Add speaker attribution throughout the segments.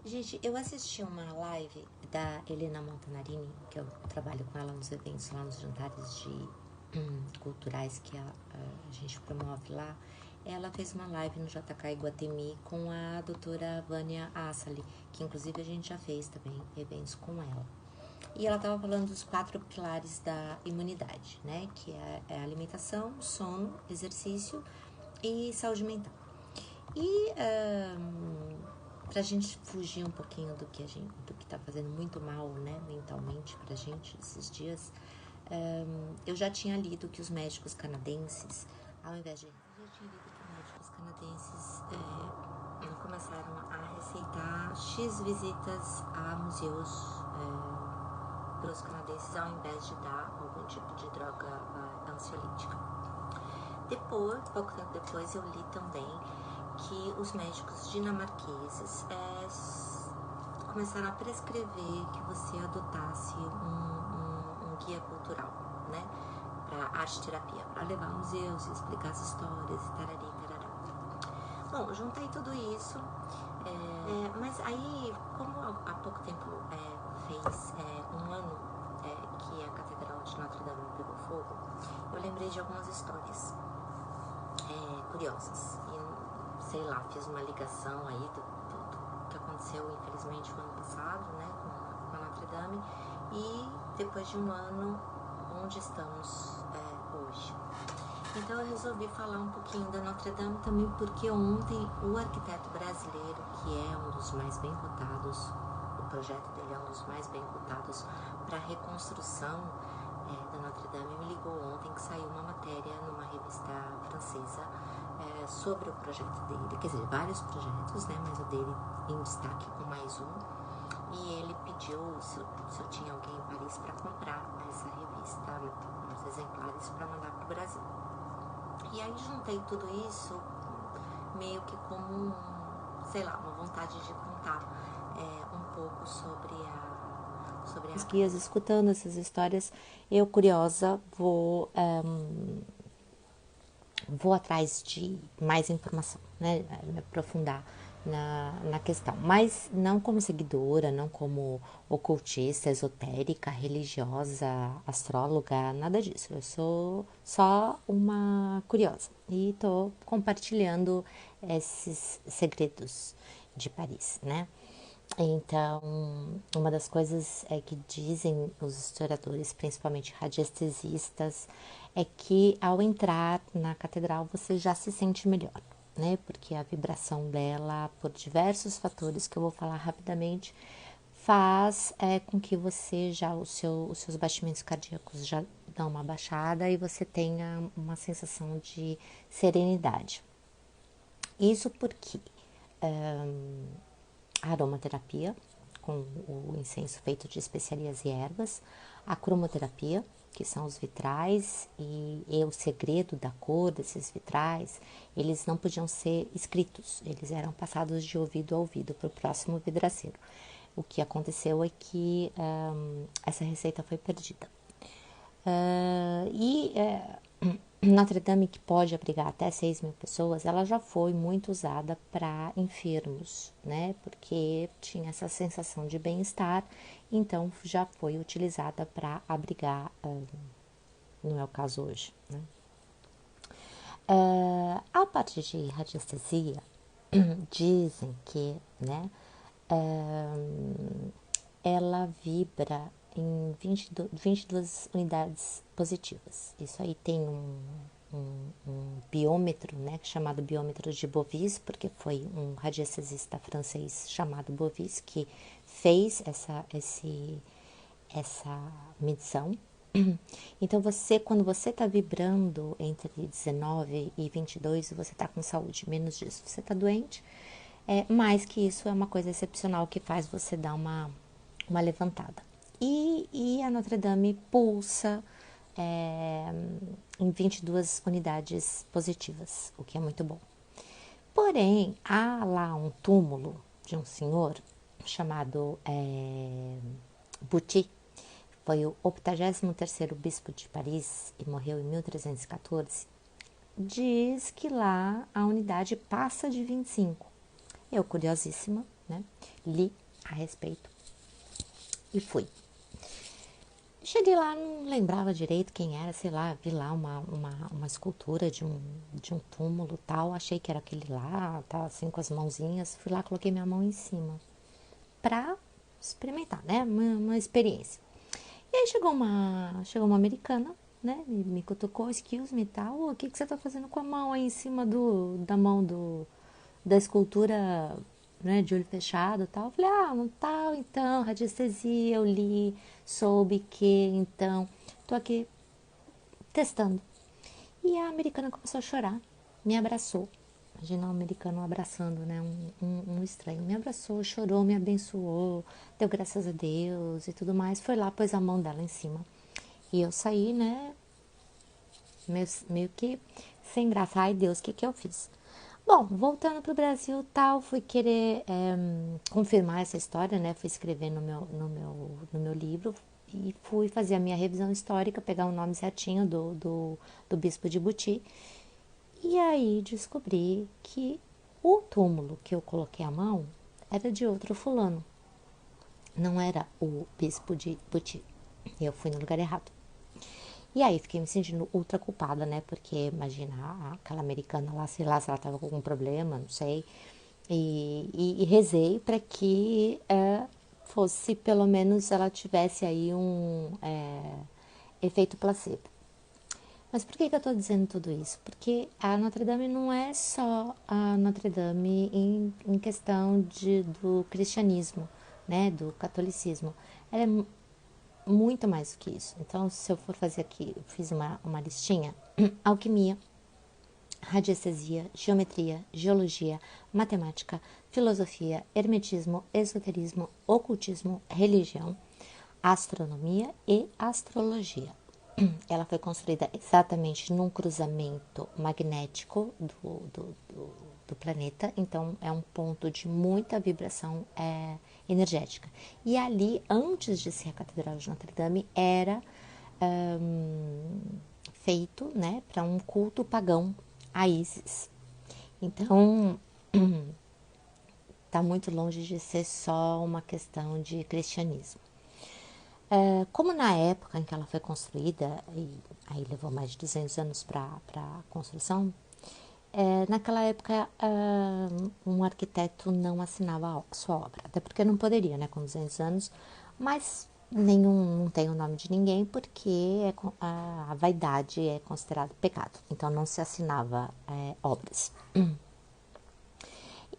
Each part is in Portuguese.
Speaker 1: Gente, eu assisti uma live da Helena Montanarini, que eu trabalho com ela nos eventos, lá nos jantares culturais que a gente promove lá. Ela fez uma live no JK Iguatemi com a doutora Vânia Assali, que inclusive a gente já fez também eventos com ela. E ela estava falando dos 4 pilares da imunidade, né? Que é alimentação, sono, exercício e saúde mental. E pra gente fugir um pouquinho do que tá fazendo muito mal, né, mentalmente pra gente esses dias, eu já tinha lido que os médicos canadenses, ao invés de... Eu já tinha lido que os médicos canadenses começaram a receitar X visitas a museus para os canadenses, ao invés de dar algum tipo de droga ansiolítica. Depois, pouco tempo depois, eu li também que os médicos dinamarqueses começaram a prescrever que você adotasse um guia cultural, né, para arte-terapia, para levar a museus, explicar as histórias e tarari, tarará. Bom, juntei tudo isso, mas aí, como há pouco tempo fez um ano que a Catedral de Notre Dame pegou fogo, eu lembrei de algumas histórias curiosas. E, sei lá, fiz uma ligação aí do que aconteceu, infelizmente, no ano passado, né, com a Notre Dame, e depois de um ano, onde estamos hoje. Então eu resolvi falar um pouquinho da Notre Dame também porque ontem o arquiteto brasileiro, que é um dos mais bem cotados, o projeto dele é um dos mais bem cotados para a reconstrução da Notre Dame, me ligou ontem que saiu uma matéria numa revista francesa sobre o projeto dele, quer dizer, vários projetos, né, mas o dele em destaque com mais um, e ele pediu se eu tinha alguém em Paris para comprar essa revista, uns exemplares para mandar para o Brasil. E aí juntei tudo isso meio que como, sei lá, uma vontade de contar um pouco sobre as guias, escutando essas histórias, eu curiosa vou atrás de mais informação, né, me aprofundar na questão, mas não como seguidora, não como ocultista, esotérica, religiosa, astróloga, nada disso. Eu sou só uma curiosa e tô compartilhando esses segredos de Paris, né? Então, uma das coisas que dizem os historiadores, principalmente radiestesistas, é que ao entrar na catedral você já se sente melhor, né? Porque a vibração dela, por diversos fatores que eu vou falar rapidamente, faz com que você os seus batimentos cardíacos já dão uma baixada e você tenha uma sensação de serenidade. Isso porque a aromaterapia, com o incenso feito de especiarias e ervas, a cromoterapia, que são os vitrais, e o segredo da cor desses vitrais, eles não podiam ser escritos, eles eram passados de ouvido a ouvido para o próximo vidraceiro. O que aconteceu é que essa receita foi perdida. Notre Dame, que pode abrigar até 6.000 pessoas, ela já foi muito usada para enfermos, né? Porque tinha essa sensação de bem-estar, então já foi utilizada para abrigar, não é o caso hoje, né? A parte de radiestesia, dizem que, né, ela vibra em 22 unidades positivas. Isso aí tem um biômetro, né, chamado biômetro de Bovis, porque foi um radiestesista francês chamado Bovis que fez essa medição. Então, quando você está vibrando entre 19 e 22, você está com saúde. Menos disso, você está doente. Mais que isso, é uma coisa excepcional que faz você dar uma levantada. E a Notre Dame pulsa em 22 unidades positivas, o que é muito bom. Porém, há lá um túmulo de um senhor chamado Bouty, foi o 83º bispo de Paris e morreu em 1314, diz que lá a unidade passa de 25. Eu, curiosíssima, né, li a respeito e fui. Cheguei lá, não lembrava direito quem era, sei lá, vi lá uma escultura de um túmulo tal, achei que era aquele lá, tá assim com as mãozinhas, fui lá, coloquei minha mão em cima pra experimentar, né, uma experiência. E aí chegou uma americana, né, me cutucou, excuse me e tal, o que você tá fazendo com a mão aí em cima da mão da escultura, né, de olho fechado e tal. Eu falei, não tal, então, radiestesia, eu li, soube que, então, tô aqui testando. E a americana começou a chorar, me abraçou. Imagina um americano abraçando, né, um estranho. Me abraçou, chorou, me abençoou, deu graças a Deus e tudo mais. Foi lá, pôs a mão dela em cima. E eu saí, né, meio que sem graça. Ai, Deus, o que eu fiz? Bom, voltando pro Brasil, tal, fui querer confirmar essa história, né? Fui escrever no meu livro e fui fazer a minha revisão histórica, pegar o nome certinho do bispo de Buti. E aí descobri que o túmulo que eu coloquei a mão era de outro fulano. Não era o bispo de Buti. Eu fui no lugar errado. E aí fiquei me sentindo ultra culpada, né? Porque imagina, aquela americana lá, sei lá, se ela tava com algum problema, não sei. E rezei para que fosse, pelo menos, ela tivesse aí um efeito placebo. Mas por que eu tô dizendo tudo isso? Porque a Notre Dame não é só a Notre Dame em questão do cristianismo, né? Do catolicismo. Ela é muito mais do que isso. Então, se eu for fazer aqui, eu fiz uma listinha: alquimia, radiestesia, geometria, geologia, matemática, filosofia, hermetismo, esoterismo, ocultismo, religião, astronomia e astrologia. Ela foi construída exatamente num cruzamento magnético do planeta, então é um ponto de muita vibração energética. E ali, antes de ser a Catedral de Notre Dame, era feito, né, para um culto pagão a Ísis. Então, está muito longe de ser só uma questão de cristianismo. Como na época em que ela foi construída, e aí levou mais de 200 anos para a construção, naquela época um arquiteto não assinava a sua obra, até porque não poderia, né, com 200 anos, mas não tem o nome de ninguém porque a vaidade é considerado pecado, então não se assinava obras.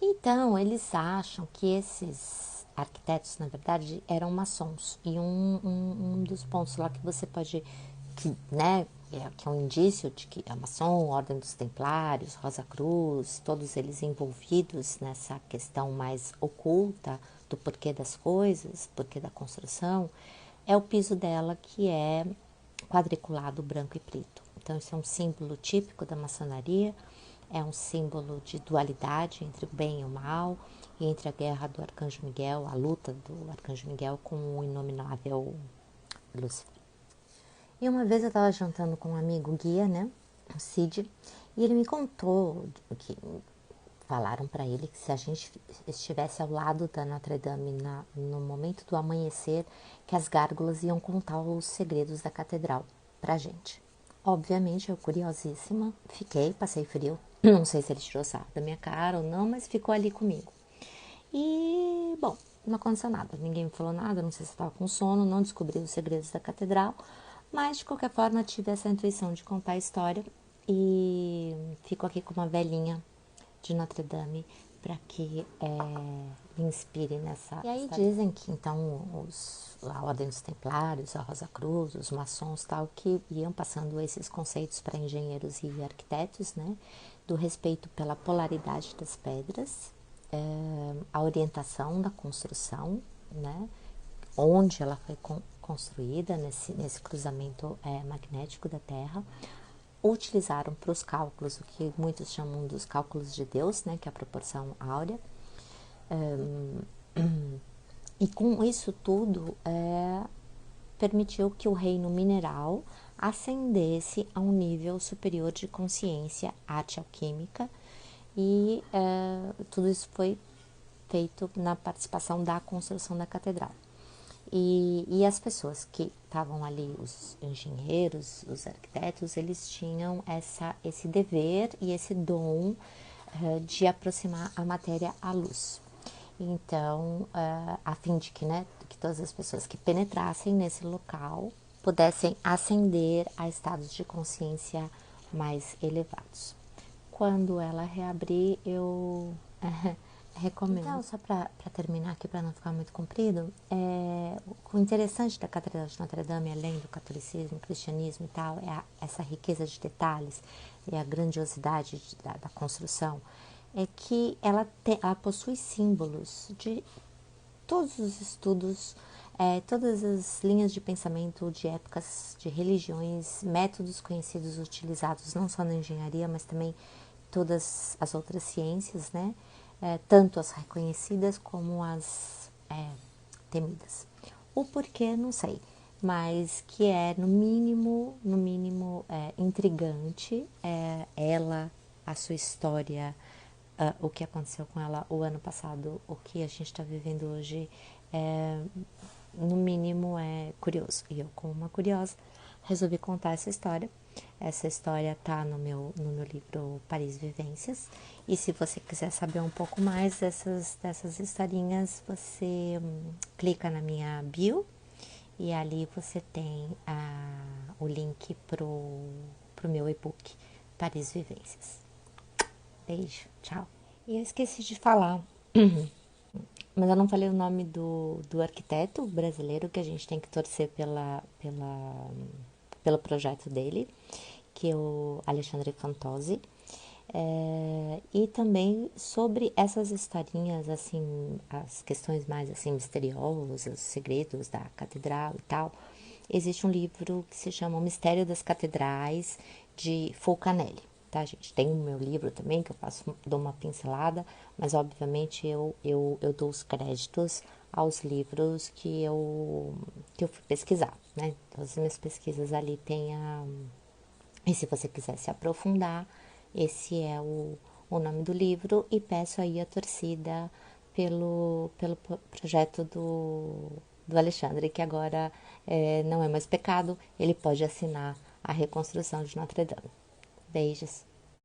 Speaker 1: Então, eles acham que esses arquitetos, na verdade, eram maçons. E um dos pontos lá que você pode, né, que é um indício de que a maçom, Ordem dos Templários, Rosa Cruz, todos eles envolvidos nessa questão mais oculta do porquê das coisas, porquê da construção, é o piso dela que é quadriculado branco e preto. Então, isso é um símbolo típico da maçonaria. É um símbolo de dualidade entre o bem e o mal, e entre a guerra do Arcanjo Miguel, a luta do Arcanjo Miguel com o inominável Lúcifer. E uma vez eu estava jantando com um amigo guia, né, o Cid, e ele me contou que falaram para ele que se a gente estivesse ao lado da Notre Dame no momento do amanhecer, que as gárgulas iam contar os segredos da catedral pra gente. Obviamente, eu curiosíssima, passei frio. Não sei se ele tirou sarro da minha cara ou não, mas ficou ali comigo. E, bom, não aconteceu nada. Ninguém me falou nada, não sei se estava com sono, não descobri os segredos da catedral. Mas, de qualquer forma, tive essa intuição de contar a história e fico aqui com uma velhinha de Notre Dame para que me inspire nessa. E aí história. Dizem que então a Ordem dos Templários, a Rosa Cruz, os maçons tal, que iam passando esses conceitos para engenheiros e arquitetos, né, do respeito pela polaridade das pedras, a orientação da construção, né, onde ela foi construída nesse cruzamento magnético da Terra. Utilizaram para os cálculos o que muitos chamam dos cálculos de Deus, né, que é a proporção áurea. E com isso tudo permitiu que o reino mineral ascendesse a um nível superior de consciência arte alquímica, e tudo isso foi feito na participação da construção da catedral. E as pessoas que estavam ali, os engenheiros, os arquitetos, eles tinham esse dever e esse dom de aproximar a matéria à luz. Então, a fim de que todas as pessoas que penetrassem nesse local pudessem ascender a estados de consciência mais elevados. Quando ela reabrir, eu recomendo. Então, só para terminar aqui, para não ficar muito comprido, o interessante da Catedral de Notre Dame, além do catolicismo, cristianismo e tal, é essa riqueza de detalhes e a grandiosidade da construção, é que ela possui símbolos de todos os estudos, todas as linhas de pensamento de épocas, de religiões, métodos conhecidos utilizados não só na engenharia, mas também todas as outras ciências, né? Tanto as reconhecidas como as temidas. O porquê, não sei, mas que é no mínimo intrigante, ela, a sua história, o que aconteceu com ela o ano passado, o que a gente está vivendo hoje, no mínimo é curioso. E eu, como uma curiosa, resolvi contar essa história. Essa história está no meu livro Paris Vivências. E se você quiser saber um pouco mais dessas historinhas, você clica na minha bio e ali você tem o link pro meu e-book Paris Vivências. Beijo, tchau. E eu esqueci de falar, mas eu não falei o nome do arquiteto brasileiro que a gente tem que torcer pelo projeto dele, que é o Alexandre Fantozzi. E também sobre essas historinhas, assim, as questões mais assim misteriosas, os segredos da catedral e tal. Existe um livro que se chama O Mistério das Catedrais, de Fulcanelli, tá, gente? Tem o meu livro também, que eu dou uma pincelada, mas obviamente eu dou os créditos aos livros que eu fui pesquisar, né? Então, as minhas pesquisas ali tem E se você quiser se aprofundar, esse é o nome do livro, e peço aí a torcida pelo projeto do Alexandre, que agora não é mais pecado, ele pode assinar a reconstrução de Notre Dame. Beijos.